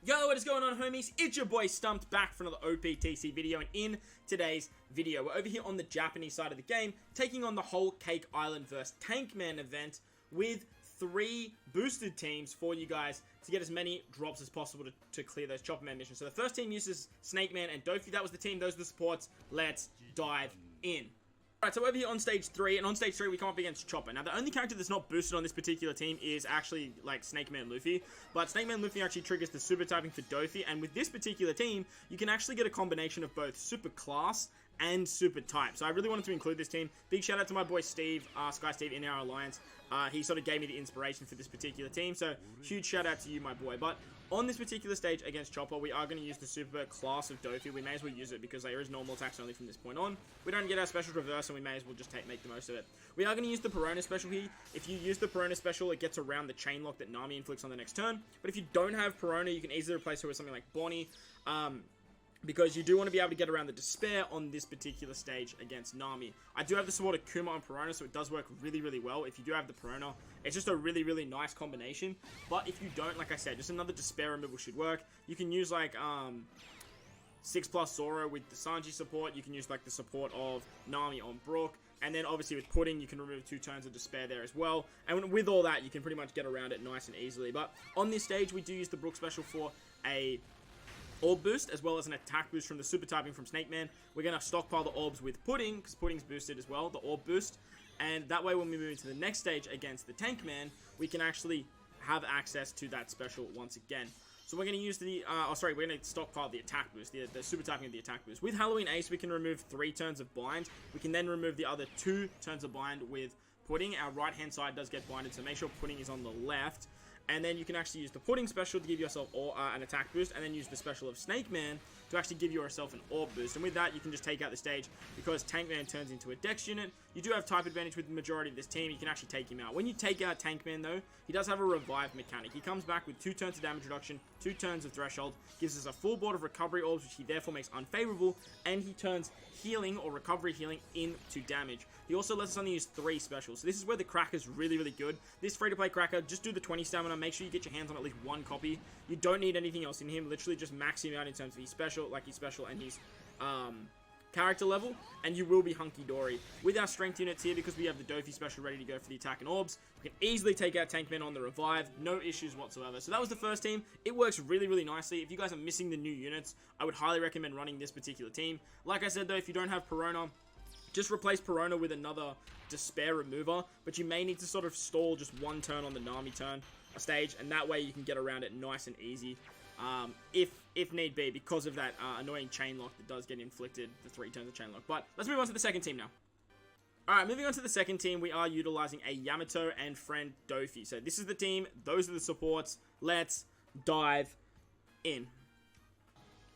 Yo, what is going on, homies? It's your boy StumpD back for another OPTC video, and in today's video, we're over here on the Japanese side of the game, taking on the wholecake island vs Tankman event with 3 boosted teams for you guys to get as many drops as possible to clear those Chopper Man missions. So the first team uses Snake Man and Doffy. That was the team. Those are the supports. Let's dive in. Alright, so over here on stage 3, and on stage 3 we come up against Chopper. Now, the only character that's not boosted on this particular team is actually, like, Snake Man Luffy, but Snake Man Luffy actually triggers the super typing for Doffy, and with this particular team, you can actually get a combination of both super class and super type. So I really wanted to include this team. Big shout out to my boy Steve, Sky Steve in our alliance. He sort of gave me the inspiration for this particular team, so huge shout out to you, my boy. But on this particular stage against Chopper, we are going to use the super class of Doffy. We may as well use it because there is normal attacks only from this point on. We don't get our special reverse, and we may as well just make the most of it. We are going to use the Perona special here. If you use the Perona special, it gets around the chain lock that Nami inflicts on the next turn. But if you don't have Perona, you can easily replace her with something like Bonnie. Because you do want to be able to get around the Despair on this particular stage against Nami. I do have the support of Kuma and Perona, so it does work really, really well. If you do have the Perona, it's just a really, really nice combination. But if you don't, like I said, just another Despair removal should work. You can use, like, 6+ Zoro with the Sanji support. You can use, like, the support of Nami on Brook. And then, obviously, with Pudding, you can remove 2 turns of Despair there as well. And with all that, you can pretty much get around it nice and easily. But on this stage, we do use the Brook special for a orb boost, as well as an attack boost from the super typing from Snake Man. We're going to stockpile the orbs with Pudding, because Pudding's boosted as well, the orb boost. And that way, when we move into the next stage against the Tankman, we can actually have access to that special once again. So we're going to use the, we're going to stockpile the attack boost, the super typing of the attack boost. With Halloween Ace, we can remove 3 turns of bind. We can then remove the other 2 turns of bind with Pudding. Our right-hand side does get binded, so make sure Pudding is on the left. And then you can actually use the Pudding special to give yourself an attack boost, and then use the special of Snake Man to actually give yourself an orb boost. And with that, you can just take out the stage, because Tankman turns into a dex unit. You do have type advantage with the majority of this team. You can actually take him out. When you take out Tankman, though, he does have a revive mechanic. He comes back with 2 turns of damage reduction, 2 turns of threshold, gives us a full board of recovery orbs, which he therefore makes unfavorable, and he turns healing or recovery healing into damage. He also lets us only use 3 specials. So this is where the Cracker's really, really good. This free-to-play Cracker, just do the 20 stamina. Make sure you get your hands on at least 1 copy. You don't need anything else in him. Literally just max him out in terms of his special, and his character level, and you will be hunky-dory. With our strength units here, because we have the Doffy special ready to go for the attack and orbs, we can easily take out Tankman on the revive. No issues whatsoever. So that was the first team. It works really, really nicely. If you guys are missing the new units, I would highly recommend running this particular team. Like I said, though, if you don't have Perona, just replace Perona with another Despair remover, but you may need to sort of stall just 1 turn on the Nami turn stage, and that way you can get around it nice and easy, if need be, because of that annoying chain lock that does get inflicted, the 3 turns of chain lock. But let's move on to the second team now. Alright, moving on to the second team, we are utilizing a Yamato and friend Doffy. So this is the team, those are the supports. Let's dive in.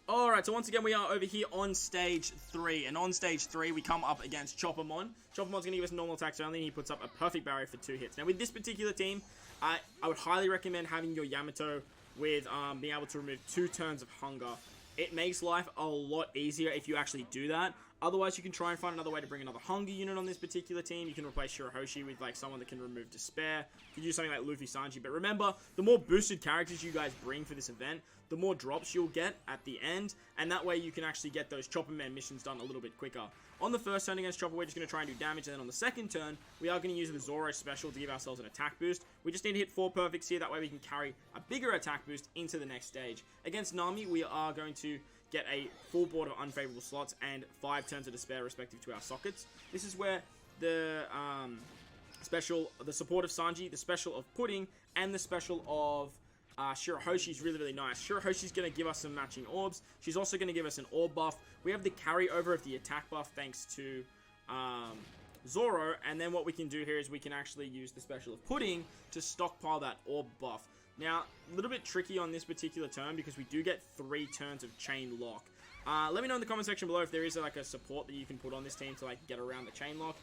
Alright, so once again, we are over here on stage 3, and on stage 3, we come up against Choppermon. Choppermon's going to give us normal attacks only, and he puts up a perfect barrier for 2 hits. Now, with this particular team, I would highly recommend having your Yamato with being able to remove 2 turns of hunger. It makes life a lot easier if you actually do that. Otherwise, you can try and find another way to bring another hunger unit on this particular team. You can replace Shirahoshi with, like, someone that can remove Despair. You could use something like Luffy Sanji. But remember, the more boosted characters you guys bring for this event, the more drops you'll get at the end. And that way, you can actually get those Chopper Man missions done a little bit quicker. On the first turn against Chopper, we're just going to try and do damage. And then on the second turn, we are going to use the Zoro special to give ourselves an attack boost. We just need to hit 4 perfects here. That way, we can carry a bigger attack boost into the next stage. Against Nami, we are going to get a full board of unfavorable slots and 5 turns of Despair respective to our sockets. This is where the the support of Sanji, the special of Pudding, and the special of Shirahoshi is really, really nice. Shirahoshi's going to give us some matching orbs. She's also going to give us an orb buff. We have the carryover of the attack buff thanks to Zoro, and then what we can do here is we can actually use the special of Pudding to stockpile that orb buff. Now, a little bit tricky on this particular turn because we do get 3 turns of chain lock. Let me know in the comment section below if there is like a support that you can put on this team to like get around the chain lock.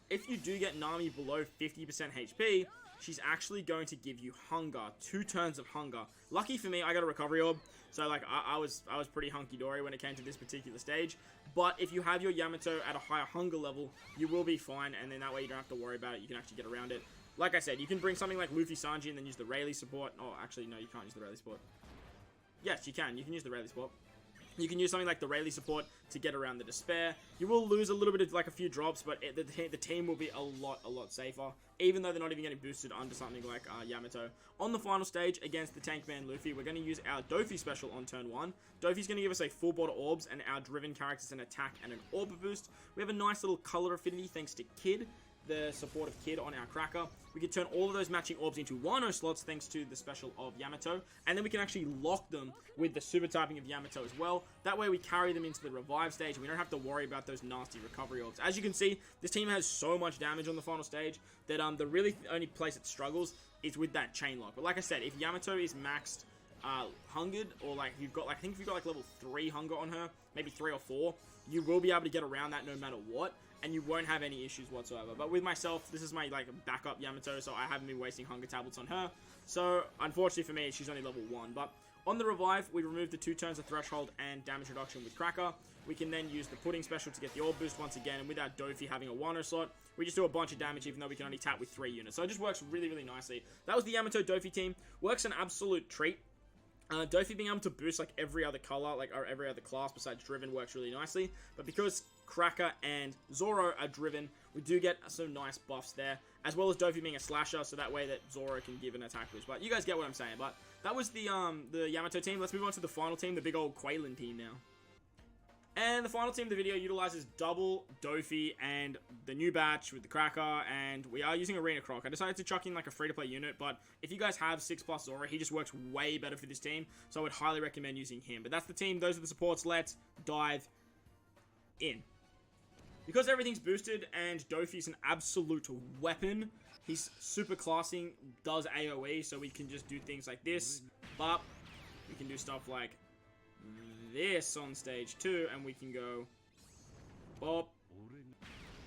If you do get Nami below 50% HP, she's actually going to give you hunger, 2 turns of hunger. Lucky for me, I got a recovery orb, so like I was pretty hunky-dory when it came to this particular stage. But if you have your Yamato at a higher hunger level, you will be fine, and then that way you don't have to worry about it. You can actually get around it. Like I said, you can bring something like Luffy Sanji and then use the Rayleigh support. Oh, actually, no, you can't use the Rayleigh support. yes, you can use the Rayleigh support. You can use something like the Rayleigh support to get around the Despair. You will lose a little bit of like a few drops, but the team will be a lot safer, even though they're not even getting boosted onto something like Yamato. On the final stage against the Tankman Luffy, we're going to use our Doffy special on turn 1. Doffy's going to give us a full board of orbs, and our driven characters an attack and an orb boost. We have a nice little color affinity thanks to Kid, the support of Kid on our Cracker. We can turn all of those matching orbs into Wano slots thanks to the special of Yamato, and then we can actually lock them with the super typing of Yamato as well. That way we carry them into the revive stage and we don't have to worry about those nasty recovery orbs. As you can see, this team has so much damage on the final stage that the really only place it struggles is with that chain lock. But like I said, if Yamato is maxed hungered, or like you've got like, I think if you've got like level 3 hunger on her, maybe 3 or 4, you will be able to get around that no matter what, and you won't have any issues whatsoever. But with myself, this is my like backup Yamato, so I haven't been wasting hunger tablets on her. So unfortunately for me, she's only level 1. But on the revive, we remove the 2 turns of threshold and damage reduction with Cracker. We can then use the pudding special to get the orb boost once again, and with our Doffy having a Wano slot, we just do a bunch of damage even though we can only tap with 3 units. So it just works really nicely. That was the Yamato Doffy team. Works an absolute treat. Doffy being able to boost like every other color, like or every other class besides Driven, works really nicely. But because Cracker and Zoro are Driven, we do get some nice buffs there, as well as Doffy being a slasher, so that way that Zoro can give an attack boost. But you guys get what I'm saying. But that was the Yamato team. Let's move on to the final team, the big old Quailin team now. And the final team of the video utilizes double Doffy and the new batch with the Cracker, and we are using Arena Croc. I decided to chuck in like a free-to-play unit, but if you guys have 6+ Zoro, he just works way better for this team, so I would highly recommend using him. But that's the team, those are the supports, let's dive in. Because everything's boosted and Doffy's an absolute weapon, he's super classing, does AoE, so we can just do things like this, but we can do stuff like this on stage 2, and we can go bop,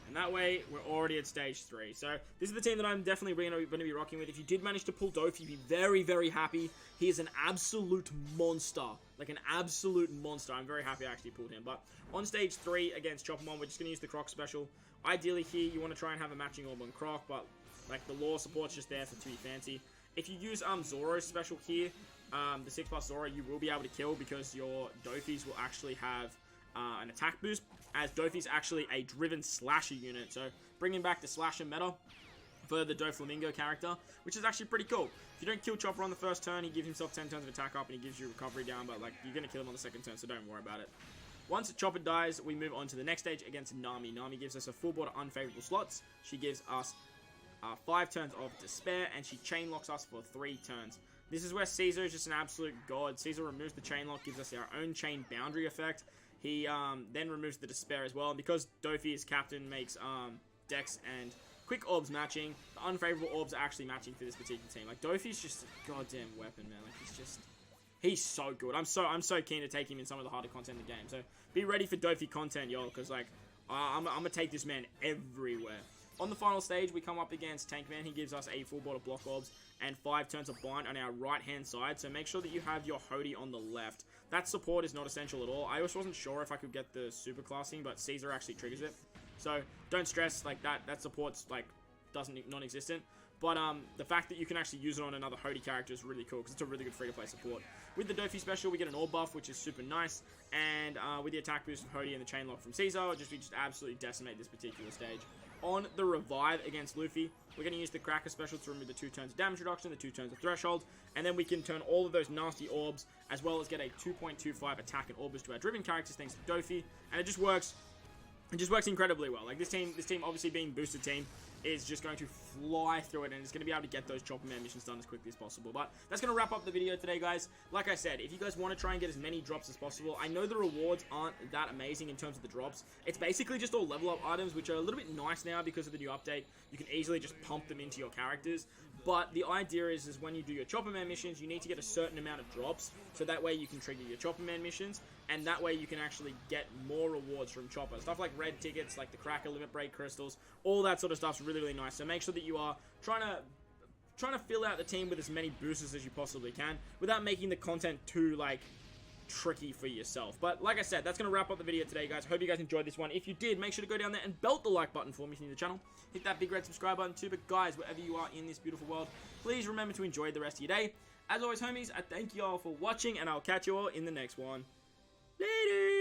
and that way we're already at stage 3. So this is the team that I'm definitely going to be rocking with. If you did manage to pull Doffy, be very happy. He is an absolute monster, like an absolute monster. I'm very happy I actually pulled him. But on stage 3 against Choppermon, we're just going to use the Croc special. Ideally here you want to try and have a matching orb on Croc, but like the lore support's just there for to be fancy. If you use Zoro's special here, the 6+ Zoro, you will be able to kill because your Doffys will actually have an attack boost, as Doffy's actually a driven slasher unit. So bringing back the slasher meta for the Doflamingo character, which is actually pretty cool. If you don't kill Chopper on the first turn, he gives himself 10 turns of attack up and he gives you recovery down, but like you're going to kill him on the second turn, so don't worry about it. Once Chopper dies, we move on to the next stage against Nami. Nami gives us a full board of unfavorable slots. She gives us 5 turns of Despair, and she chain locks us for 3 turns. This is where Caesar is just an absolute god. Caesar removes the chain lock, gives us our own chain boundary effect. He then removes the Despair as well, and because Doffy is captain, makes Dex and Quick Orbs matching. The unfavorable orbs are actually matching for this particular team. Like, Doffy's just a goddamn weapon, man. Like, he's so good. I'm so keen to take him in some of the harder content in the game. So be ready for Doffy content, y'all, because like I'm gonna take this man everywhere. On the final stage, we come up against Tankman. He gives us a full board of block orbs and 5 turns of bind on our right-hand side. So make sure that you have your Hody on the left. That support is not essential at all. I just wasn't sure if I could get the super classing, but Caesar actually triggers it. So don't stress, like that support's like non-existent. But the fact that you can actually use it on another Hody character is really cool because it's a really good free-to-play support. With the Doffy special, we get an orb buff, which is super nice. And with the attack boost from Hody and the chain lock from Caesar, we just absolutely decimate this particular stage. On the revive against Luffy, we're going to use the Cracker special to remove the 2 turns of damage reduction, the 2 turns of threshold, and then we can turn all of those nasty orbs, as well as get a 2.25 attack and orb boost to our driven characters thanks to Doffy, and it just works incredibly well. Like this team obviously being boosted team, is just going to fly through it, and it's going to be able to get those Chopper Man missions done as quickly as possible. But that's going to wrap up the video today, guys. Like I said, if you guys want to try and get as many drops as possible, I know the rewards aren't that amazing in terms of the drops. It's basically just all level up items, which are a little bit nice now because of the new update. You can easily just pump them into your characters. But the idea is when you do your Chopper Man missions, you need to get a certain amount of drops, so that way you can trigger your Chopper Man missions, and that way you can actually get more rewards from Chopper. Stuff like red tickets, like the Cracker Limit Break crystals, all that sort of stuff's really nice. So make sure that you are trying to fill out the team with as many boosters as you possibly can, without making the content too, like, tricky for yourself. But like I said, that's going to wrap up the video today, guys. Hope you guys enjoyed this one. If you did, make sure to go down there and belt the like button for me if you're new to the channel. Hit that big red subscribe button too. But guys, wherever you are in this beautiful world, please remember to enjoy the rest of your day, As always, homies, I thank you all for watching, and I'll catch you all in the next one. Later!